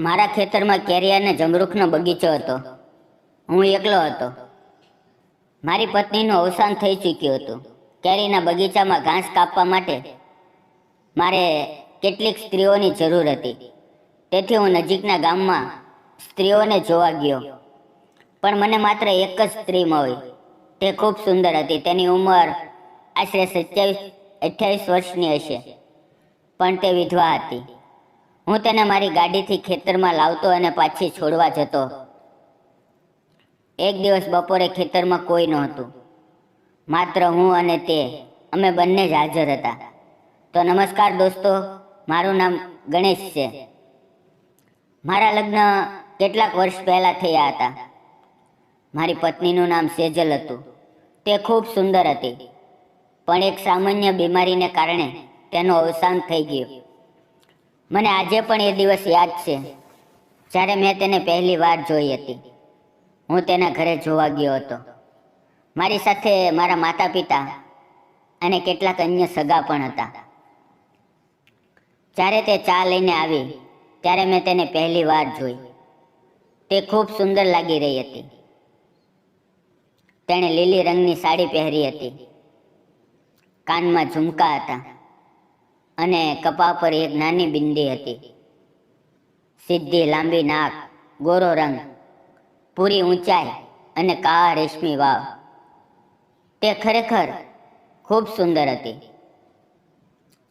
મારા ખેતરમાં કેરી અને જમરૂખનો બગીચો હતો. હું એકલો હતો. મારી પત્નીનું અવસાન થઈ ચૂક્યું હતું. કેરીના બગીચામાં ઘાસ કાપવા માટે મારે કેટલીક સ્ત્રીઓની જરૂર હતી. તેથી હું નજીકના ગામમાં સ્ત્રીઓને જોવા ગયો. પણ મને માત્ર એક જ સ્ત્રી મળી. તે ખૂબ સુંદર હતી. તેની ઉંમર આશરે 27-28 વર્ષની હશે, પણ તે વિધવા હતી. હું તેને મારી ગાડીથી ખેતરમાં લાવતો અને પાછી છોડવા જતો. એક દિવસ બપોરે ખેતરમાં કોઈ નહોતું, માત્ર હું અને તે. અમે બંને જ હાજર હતા. તો નમસ્કાર દોસ્તો, મારું નામ ગણેશ છે. મારા લગ્ન કેટલાક વર્ષ પહેલાં થયા હતા. મારી પત્નીનું નામ સેજલ હતું. તે ખૂબ સુંદર હતી, પણ એક સામાન્ય બીમારીને કારણે તેનું અવસાન થઈ ગયું. મને આજે પણ એ દિવસ યાદ છે જ્યારે મેં તેને પહેલી વાર જોઈ હતી. હું તેના ઘરે જોવા ગયો હતો. મારી સાથે મારા માતા પિતા અને કેટલાક અન્ય સગા પણ હતા. જ્યારે તે ચા લઈને આવી ત્યારે મેં તેને પહેલી વાર જોઈ. તે ખૂબ સુંદર લાગી રહી હતી. તેણે લીલી રંગની સાડી પહેરી હતી, કાનમાં ઝુમકા હતા અને કપા પર એક નાની બિંદી હતી. સીધી લાંબી નાક, ગોરો રંગ, પૂરી ઊંચાઈ અને કાળા રેશમી વાળ. તે ખરેખર ખૂબ સુંદર હતી.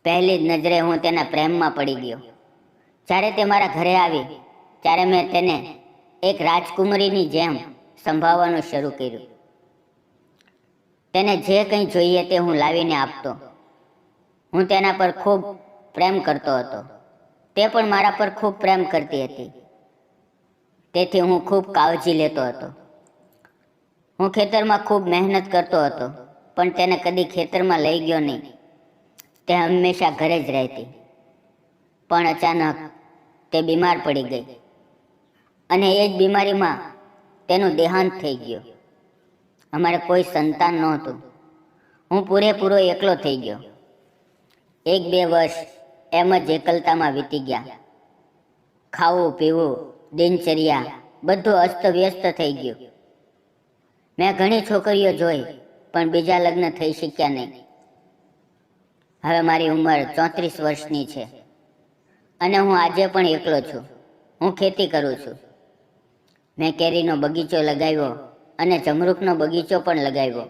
પહેલી જ નજરે હું તેના પ્રેમમાં પડી ગયો. જ્યારે તે મારા ઘરે આવી ત્યારે મેં તેને એક રાજકુમારીની જેમ સંભાળવાનું શરૂ કર્યું. તેને જે કંઈ જોઈએ તે હું લાવીને આપતો. હું તેના પર ખૂબ પ્રેમ કરતો હતો. તે પણ મારા પર ખૂબ પ્રેમ કરતી હતી. તેથી હું ખૂબ કાળજી લેતો હતો. હું ખેતરમાં ખૂબ મહેનત કરતો હતો, પણ તેને કદી ખેતરમાં લઈ ગયો નહીં. તે હંમેશા ઘરે જ રહેતી. પણ અચાનક તે બીમાર પડી ગઈ અને એ જ બીમારીમાં તેનું દેહાંત થઈ ગયું. અમારે કોઈ સંતાન નહોતું. હું પૂરેપૂરો એકલો થઈ ગયો. 1-2 વર્ષ એમ જ એકલતામાં વીતી ગયા. ખાવું પીવું, દિનચર્યા બધું અસ્તવ્યસ્ત થઈ ગયું. મેં ઘણી છોકરીઓ જોઈ, પણ બીજા લગ્ન થઈ શક્યા નહીં. હવે મારી ઉંમર 34 વર્ષની છે અને હું આજે પણ એકલો છું. હું ખેતી કરું છું. મેં કેરીનો બગીચો લગાવ્યો અને જમરૂખનો બગીચો પણ લગાવ્યો.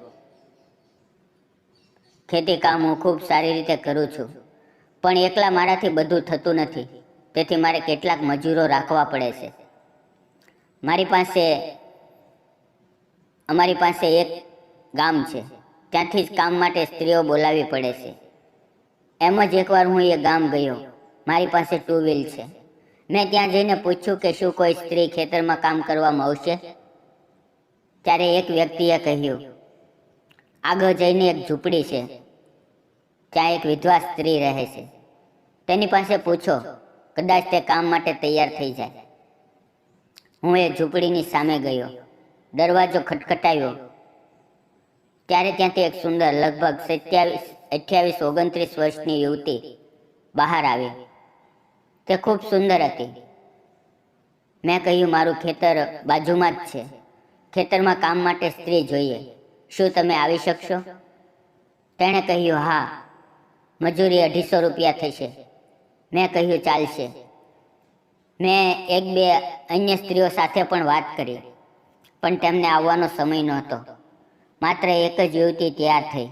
ખેતી કામ હું ખૂબ સારી રીતે કરું છું, પણ એકલા મારાથી બધું થતું નથી. તેથી મારે કેટલાક મજૂરો રાખવા પડે છે. અમારી પાસે એક ગામ છે. ત્યાંથી જ કામ માટે સ્ત્રીઓ બોલાવવી પડે છે. એમ જ એકવાર હું એ ગામ ગયો. મારી પાસે 2 વ્હીલ છે. મેં ત્યાં જઈને પૂછ્યું કે શું કોઈ સ્ત્રી ખેતરમાં કામ કરવામાં આવશે. ત્યારે એક વ્યક્તિએ કહ્યું, આગળ જઈને એક ઝૂંપડી છે, ત્યાં એક વિધવા સ્ત્રી રહે છે. તેની પાસે પૂછો, કદાચ તે કામ માટે તૈયાર થઈ જાય. હું એ ઝૂંપડીની સામે ગયો. દરવાજો ખટખટાયો ત્યારે ત્યાંથી એક સુંદર, લગભગ 27-28-29 વર્ષની યુવતી બહાર આવી. તે ખૂબ સુંદર હતી. મેં કહ્યું, મારું ખેતર બાજુમાં જ છે. ખેતરમાં કામ માટે સ્ત્રી જોઈએ. શું તમે આવી શકશો? તેણે કહ્યું, હા, મજૂરી 250 રૂપિયા થશે. મેં કહ્યું, ચાલશે. મેં 1-2 અન્ય સ્ત્રીઓ સાથે પણ વાત કરી, પણ તેમને આવવાનો સમય નહોતો. માત્ર એક જ યુવતી તૈયાર થઈ.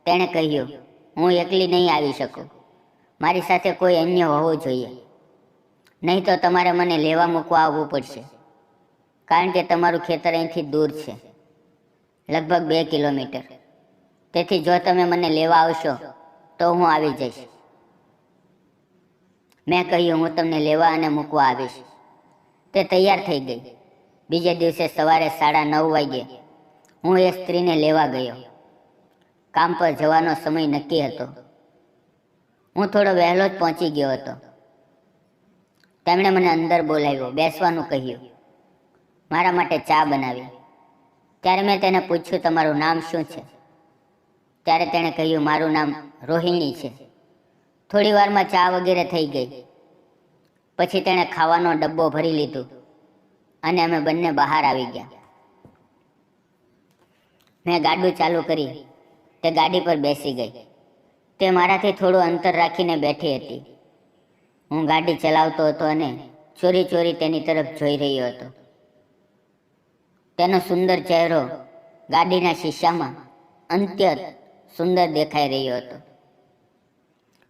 તેણે કહ્યું, હું એકલી નહીં આવી શકું. મારી સાથે કોઈ અન્ય હોવું જોઈએ. નહીં તો તમારે મને લેવા મૂકવા આવવું પડશે, કારણ કે તમારું ખેતર અહીંથી દૂર છે, લગભગ 2 કિલોમીટર. તેથી જો તમે મને લેવા આવશો તો હું આવી જઈશ. મેં કહ્યું, હું તમને લેવા અને મૂકવા આવીશ. તે તૈયાર થઈ ગઈ. બીજે દિવસે સવારે 9:30 વાગ્યે હું એ સ્ત્રીને લેવા ગયો. કામ પર જવાનો સમય નક્કી હતો. હું થોડો વહેલો જ પહોંચી ગયો હતો. તેમણે મને અંદર બોલાવ્યો, બેસવાનું કહ્યું, મારા માટે ચા બનાવી. ત્યારે મેં તેને પૂછ્યું, તમારું નામ શું છે? ત્યારે તેણે કહ્યું, મારું નામ રોહિણી છે. થોડી વારમાં ચા વગેરે થઈ ગઈ. પછી તેણે ખાવાનો ડબ્બો ભરી લીધું અને અમે બંને બહાર આવી ગયા. મેં ગાડું ચાલુ કરી. તે ગાડી પર બેસી ગઈ. તે મારાથી થોડું અંતર રાખીને બેઠી હતી. હું ગાડી ચલાવતો હતો અને ચોરી ચોરી તેની તરફ જોઈ રહ્યો હતો. તેનો સુંદર ચહેરો ગાડીના શીશામાં અત્યંત સુંદર દેખાઈ રહ્યો હતો.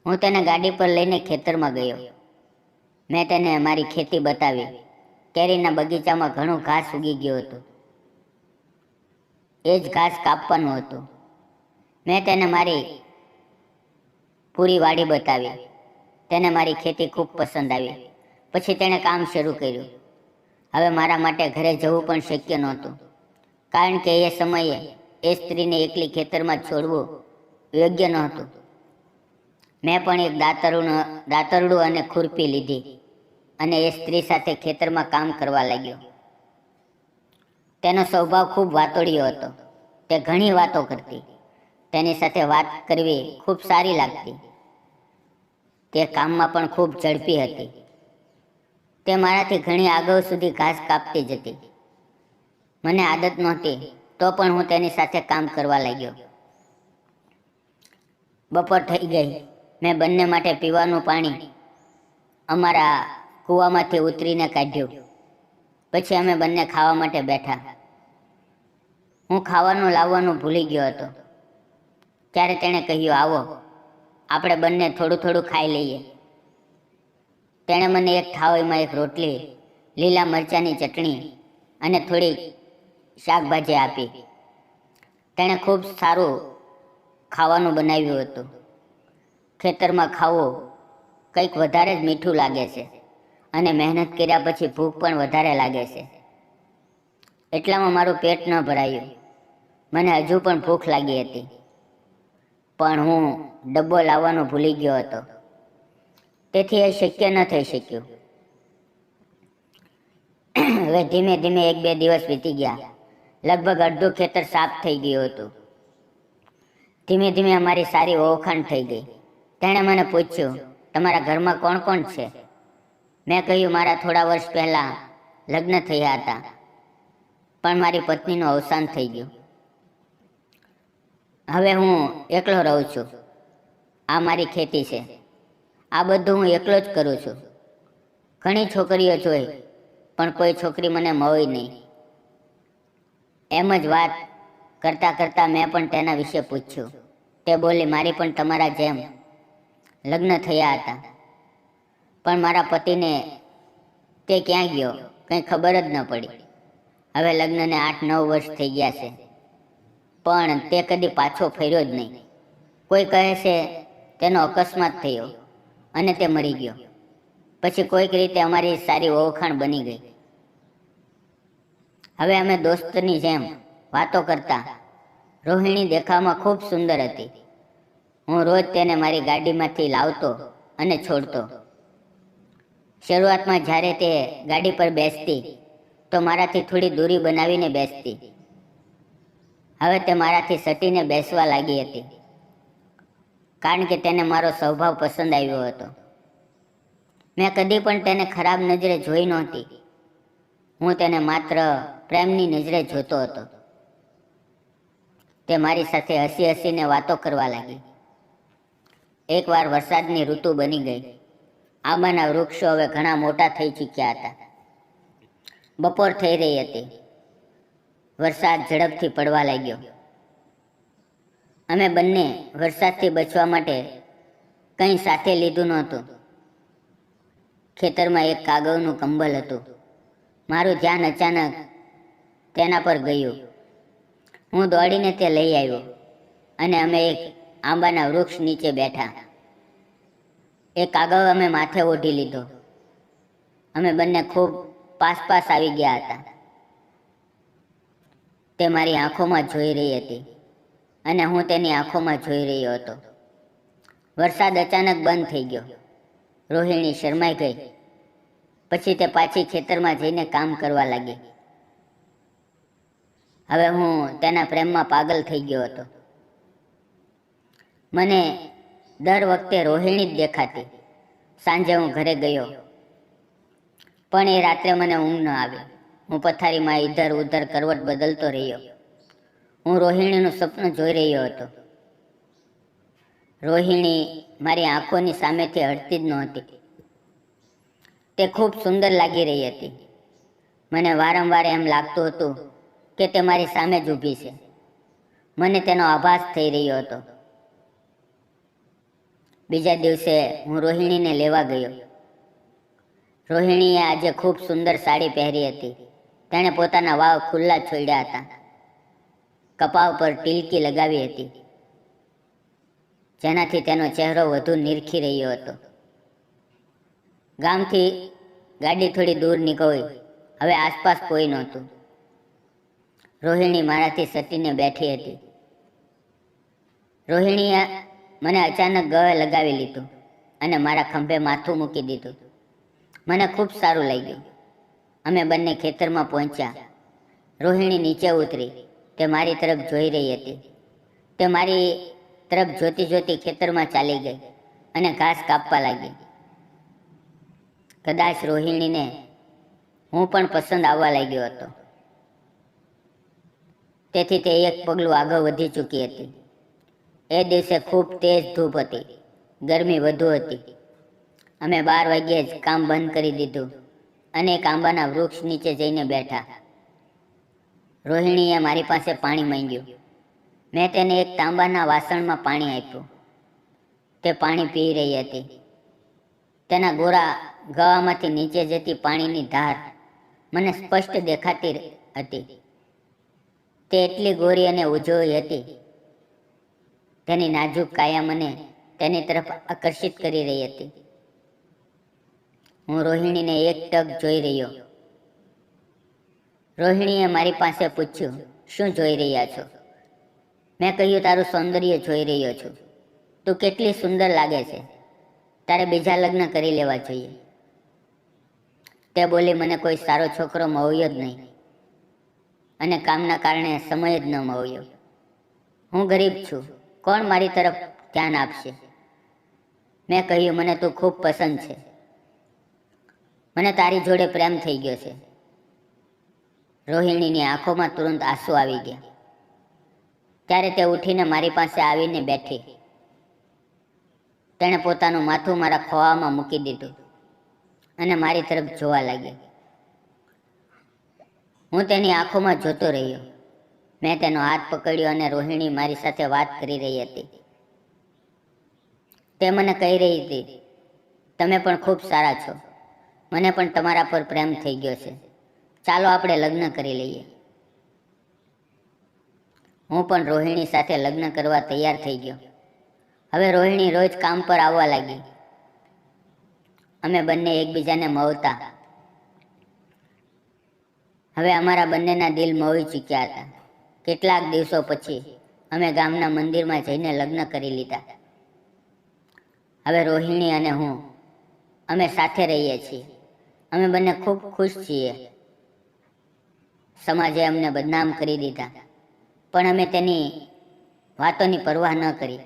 હું તેને ગાડી પર લઈને ખેતરમાં ગયો. મેં તેને મારી ખેતી બતાવી. કેરીના બગીચામાં ઘણું ઘાસ ઉગી ગયું હતું. એ જ ઘાસ કાપવાનું હતું. મેં તેને મારી પૂરી વાડી બતાવી. તેને મારી ખેતી ખૂબ પસંદ આવી. પછી તેણે કામ શરૂ કર્યું. હવે મારા માટે ઘરે જવું પણ શક્ય નહોતું, કારણ કે એ સમયે એ સ્ત્રીને એકલી ખેતરમાં છોડવું યોગ્ય નહોતું. મેં પણ એક દાતરડું અને ખુરપી લીધી અને એ સ્ત્રી સાથે ખેતરમાં કામ કરવા લાગ્યો. તેનો સ્વભાવ ખૂબ વાતોડિયો હતો. તે ઘણી વાતો કરતી. તેની સાથે વાત કરવી ખૂબ સારી લાગતી. તે કામમાં પણ ખૂબ ઝડપી હતી. તે મારાથી ઘણી આગળ સુધી ઘાસ કાપતી જતી. મને આદત નહોતી, તો પણ હું તેની સાથે કામ કરવા લાગ્યો. બપોર થઈ ગઈ. મેં બંને માટે પીવાનું પાણી અમારા કૂવામાંથી ઉતરીને કાઢ્યું. પછી અમે બંને ખાવા માટે બેઠા. હું ખાવાનું લાવવાનું ભૂલી ગયો હતો. ત્યારે તેણે કહ્યું, આવો આપણે બંને થોડું થોડું ખાઈ લઈએ. તેણે મને એક થાળીમાં એક રોટલી, લીલા મરચાંની ચટણી અને થોડી શાકભાજી આપી. તેણે ખૂબ સારું ખાવાનું બનાવ્યું હતું. ખેતરમાં ખાવું કંઈક વધારે જ મીઠું લાગે છે અને મહેનત કર્યા પછી ભૂખ પણ વધારે લાગે છે. એટલામાં મારું પેટ ન ભરાયું. મને હજુ પણ ભૂખ લાગી હતી, પણ હું ડબ્બો લાવવાનું ભૂલી ગયો હતો. તેથી એ શક્ય ન થઈ શક્યું. હવે ધીમે ધીમે 1-2 દિવસ વીતી ગયા. લગભગ અડધું ખેતર સાફ થઈ ગયું હતું. ધીમે ધીમે અમારી સારી ઓળખાણ થઈ ગઈ. તેણે મને પૂછ્યું, તમારા ઘરમાં કોણ કોણ છે? મેં કહ્યું, મારા થોડા વર્ષ પહેલાં લગ્ન થયા હતા, પણ મારી પત્નીનું અવસાન થઈ ગયું. હવે હું એકલો રહું છું. આ મારી ખેતી છે. આ બધું હું એકલો જ કરું છું. ઘણી છોકરીઓ જોઈ, પણ કોઈ છોકરી મને મળી નહીં. એમ જ વાત કરતાં કરતાં મેં પણ તેના વિશે પૂછ્યું. તે બોલી, મારી પણ તમારા જેમ લગ્ન થયા હતા, પણ મારા પતિને તે ક્યાં ગયો કંઈ ખબર જ ન પડી. હવે લગ્નને 8-9 વર્ષ થઈ ગયા છે, પણ તે કદી પાછો ફર્યો જ નહીં. કોઈ કહે છે તેનો અકસ્માત થયો અને તે મરી ગયો. પછી કોઈક રીતે અમારી સારી ઓળખાણ બની ગઈ. હવે અમે દોસ્તની જેમ વાતો કરતા. રોહિણી દેખાવમાં ખૂબ સુંદર હતી. હું રોજ તેને મારી ગાડીમાંથી લાવતો અને છોડતો. શરૂઆતમાં જ્યારે તે ગાડી પર બેસતી તો મારાથી થોડી દૂરી બનાવીને બેસતી. હવે તે મારાથી સટીને બેસવા લાગી હતી, કારણ કે તેને મારો સ્વભાવ પસંદ આવ્યો હતો. મેં કદી પણ તેને ખરાબ નજરે જોઈ નહોતી. હું તેને માત્ર પ્રેમની નજરે જોતો હતો. તે મારી સાથે હસી હસીને વાતો કરવા લાગી. એકવાર વરસાદની ઋતુ બની ગઈ. આંબાના વૃક્ષો હવે ઘણા મોટા થઈ ચૂક્યા હતા. બપોર થઈ રહી હતી. વરસાદ ઝડપથી પડવા લાગ્યો. અમે બંને વરસાદથી બચવા માટે કંઈ સાથે લીધું નહોતું. ખેતરમાં એક કાગળનું કંબલ હતું. મારું ધ્યાન અચાનક તેના પર ગયું. હું દોડીને તે લઈ આવ્યો અને અમે એક આંબાના વૃક્ષ નીચે બેઠા. એ કાગળ અમે માથે ઓઢી લીધો. અમે બંને ખૂબ પાસ આવી ગયા હતા. તે મારી આંખોમાં જોઈ રહી હતી અને હું તેની આંખોમાં જોઈ રહ્યો હતો. વરસાદ અચાનક બંધ થઈ ગયો. રોહિણી શરમાઈ ગઈ. પછી તે પાછી ખેતરમાં જઈને કામ કરવા લાગી. હવે હું તેના પ્રેમમાં પાગલ થઈ ગયો હતો. મને દર વખતે રોહિણી જ દેખાતી. સાંજે હું ઘરે ગયો. પણ એ રાત્રે મને ઊંઘ ન આવી. હું પથારીમાં ઇધર ઉધર કરવટ બદલતો રહ્યો. હું રોહિણીનું સપનું જોઈ રહ્યો હતો. રોહિણી મારી આંખોની સામેથી હટતી જ નહોતી. તે ખૂબ સુંદર લાગી રહી હતી. મને વારંવાર એમ લાગતું હતું કે તે મારી સામે જ ઊભી છે. મને તેનો આભાસ થઈ રહ્યો હતો. બીજા દિવસે હું રોહિણીને લેવા ગયો. રોહિણીએ આજે ખૂબ સુંદર સાડી પહેરી હતી. તેણે પોતાના વાળ ખુલ્લા છોડ્યા હતા. કપાળ પર ટીલકી લગાવી હતી, જેનાથી તેનો ચહેરો વધુ નિરખી રહ્યો હતો. ગામથી ગાડી થોડી દૂર નીકળી. હવે આસપાસ કોઈ નહોતું. રોહિણી મારાથી સટીને બેઠી હતી. રોહિણીએ મને અચાનક ગળે લગાવી લીધું અને મારા ખંભે માથું મૂકી દીધું. મને ખૂબ સારું લાગ્યું. અમે બંને ખેતરમાં પહોંચ્યા. રોહિણી નીચે ઉતરી. તે મારી તરફ જોઈ રહી હતી. તે મારી તરફ જોતી જોતી ખેતરમાં ચાલી ગઈ અને ઘાસ કાપવા લાગી. કદાચ રોહિણીને હું પણ પસંદ આવવા લાગ્યો હતો. તેથી તે એક પગલું આગળ વધી ચૂકી હતી. એ દિવસે ખૂબ તેજ ધૂપ હતી. ગરમી વધુ હતી. અમે 12 વાગ્યે જ કામ બંધ કરી દીધું અને એક આંબાના વૃક્ષ નીચે જઈને બેઠા. રોહિણીએ મારી પાસે પાણી માંગ્યું. મેં તેને એક તાંબાના વાસણમાં પાણી આપ્યું. તે પાણી પી રહી હતી. તેના ગોરા ગળામાંથી નીચે જતી પાણીની ધાર મને સ્પષ્ટ દેખાતી હતી. તે એટલી ગોરી અને ઉજળી હતી. તેની નાજુક કાયા મને તેની તરફ આકર્ષિત કરી રહી હતી. હું રોહિણીને એક ટક જોઈ રહ્યો. રોહિણીએ મારી પાસે પૂછ્યું, શું જોઈ રહ્યા છો? મેં કહ્યું, તારું સૌંદર્ય જોઈ રહ્યો છું. તું કેટલી સુંદર લાગે છે. તારે બીજા લગ્ન કરી લેવા જોઈએ. તે બોલી, મને કોઈ સારો છોકરો મળ્યો જ નહીં અને કામના કારણે સમય જ ન મળ્યો. હું ગરીબ છું. કોણ મારી તરફ ધ્યાન આપશે? મેં કહ્યું, મને તું ખૂબ પસંદ છે. મને તારી જોડે પ્રેમ થઈ ગયો છે. રોહિણીની આંખોમાં તુરંત આંસુ આવી ગયા. ત્યારે તે ઉઠીને મારી પાસે આવીને બેઠી. તેણે પોતાનું માથું મારા ખોળામાં મૂકી દીધું અને મારી તરફ જોવા લાગી. હું તેની આંખોમાં જોતો રહ્યો. મેં તેનો હાથ પકડ્યો અને રોહિણી મારી સાથે વાત કરી રહી હતી. તે મને કહી રહી હતી, તમે પણ ખૂબ સારા છો. મને પણ તમારા પર પ્રેમ થઈ ગયો છે. ચાલો આપણે લગ્ન કરી લઈએ. હું પણ રોહિણી સાથે લગ્ન કરવા તૈયાર થઈ ગયો. હવે રોહિણી રોજ કામ પર આવવા લાગી. અમે બંને એકબીજાને મળતા. હવે અમારા બંનેના દિલ મોહી ચૂક્યા હતા. કેટલાક દિવસો પછી અમે ગામના મંદિરમાં જઈને લગ્ન કરી લીધા. હવે રોહિણી અને હું અમે સાથે રહીએ છીએ. અમે બંને ખૂબ ખુશ છીએ. સમાજે અમને બદનામ કરી દીધા, પણ અમે તેની વાતોની પરવાહ ન કરી.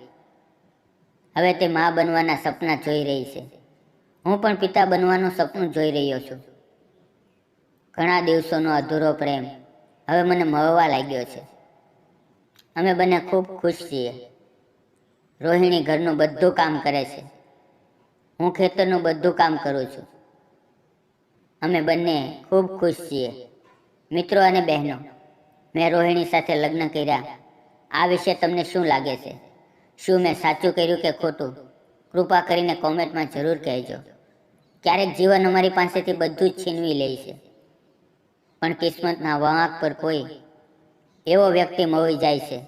હવે તે મા બનવાના સપના જોઈ રહી છે. હું પણ પિતા બનવાનું સપનું જોઈ રહ્યો છું. ઘણા દિવસોનો અધૂરો પ્રેમ હવે મને મળવા લાગ્યો છે. અમે બંને ખૂબ ખુશ છીએ. રોહિણી ઘરનું બધું કામ કરે છે. હું ખેતરનું બધું કામ કરું છું. અમે બંને ખૂબ ખુશ છીએ. મિત્રો અને બહેનો, મેં રોહિણી સાથે લગ્ન કર્યા. આ વિશે તમને શું લાગે છે? શું મેં સાચું કર્યું કે ખોટું? કૃપા કરીને કોમેન્ટમાં જરૂર કહેજો. ક્યારેક જીવન અમારી પાસેથી બધું જ છીનવી લે છે, પણ કિસ્મતના વળાંક પર કોઈ એવો વ્યક્તિ મળી જાય છે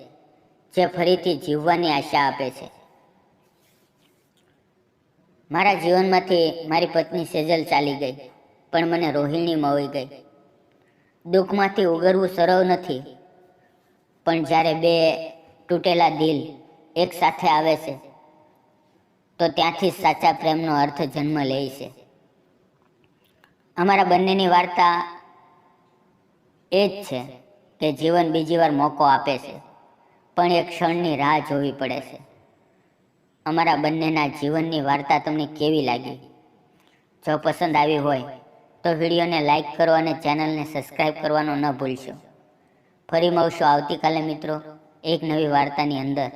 જે ફરીથી જીવવાની આશા આપે છે. મારા જીવનમાંથી મારી પત્ની સેજલ ચાલી ગઈ, પણ મને રોહિણી મળી ગઈ. દુઃખમાંથી ઉગરવું સરળ નથી, પણ જ્યારે બે તૂટેલા દિલ એક સાથે આવે છે તો ત્યાંથી સાચા પ્રેમનો અર્થ જન્મ લે છે. અમારા બંનેની વાર્તા એ જ છે કે જીવન બીજી વાર મોકો આપે છે, પણ એક ક્ષણની રાહ જોવી પડે છે. અમારા બંનેના જીવનની વાર્તા તમને કેવી લાગી? જો પસંદ આવી હોય તો વિડીયોને લાઈક કરો અને ચેનલને સબસ્ક્રાઈબ કરવાનું ન ભૂલશો. ફરી મળશું આવતીકાલે મિત્રો એક નવી વાર્તાની અંદર.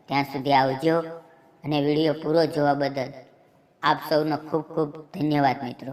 ત્યાં સુધી આવજો અને વિડીયો પૂરો જોવા બદલ આપ સૌનો ખૂબ ખૂબ ધન્યવાદ મિત્રો.